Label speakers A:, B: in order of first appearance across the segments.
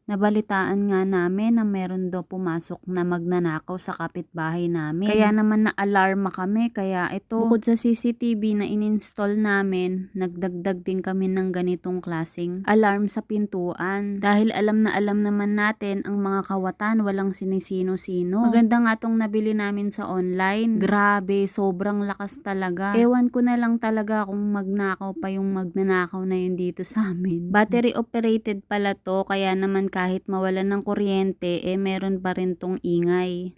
A: Nabalitaan nga namin na meron daw pumasok na magnanakaw sa kapitbahay namin. Kaya naman na-alarma kami. Kaya ito, bukod sa CCTV na in-install namin, nagdagdag din kami ng ganitong klaseng alarm sa pintuan. Dahil alam naman natin ang mga kawatan walang sinisino-sino. Maganda nga tong nabili namin sa online. Grabe, sobrang lakas talaga. Ewan ko na lang talaga kung magnakaw pa yung magnanakaw na yun dito sa amin. Battery operated pala to, kaya naman kahit mawalan ng kuryente, meron pa rin tong ingay.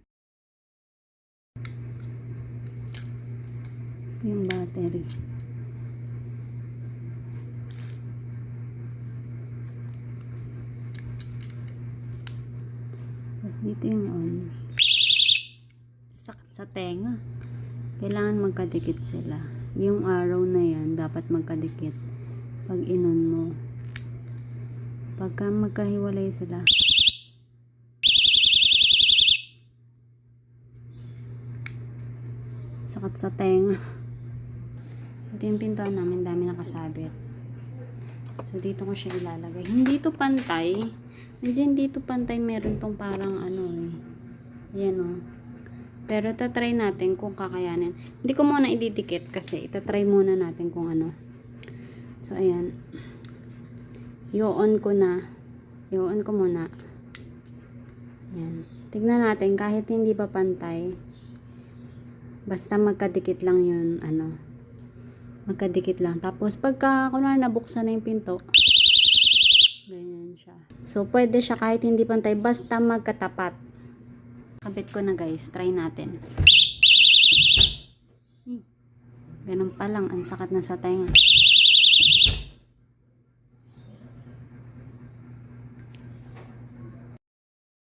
A: Ito yung battery. Tapos dito yung on. Sakit sa tenga. Kailangan magkadikit sila. Yung arrow na yan, dapat magkadikit. Pag inon mo. Pagka magkahiwalay sila, sakit sa tenga. Ito yung pintuan namin, dami nakasabit. So dito ko siya ilalagay. Hindi to pantay. Medyo hindi to pantay, meron tong parang Ayan o. Pero tatry natin kung kakayanin. Hindi ko muna ididikit kasi itatry muna natin kung ano. So ayan. I-on ko na. I-on ko muna. Ayan. Tignan natin kahit hindi pa pantay. Basta magkadikit lang yun. Magkadikit lang. Tapos pagka kunwari nabuksan na yung pinto. Ganyan siya. So pwede siya kahit hindi pantay. Basta magkatapat. Kabit ko na guys. Try natin. Ganun pa lang. Ang sakat na sa tenga.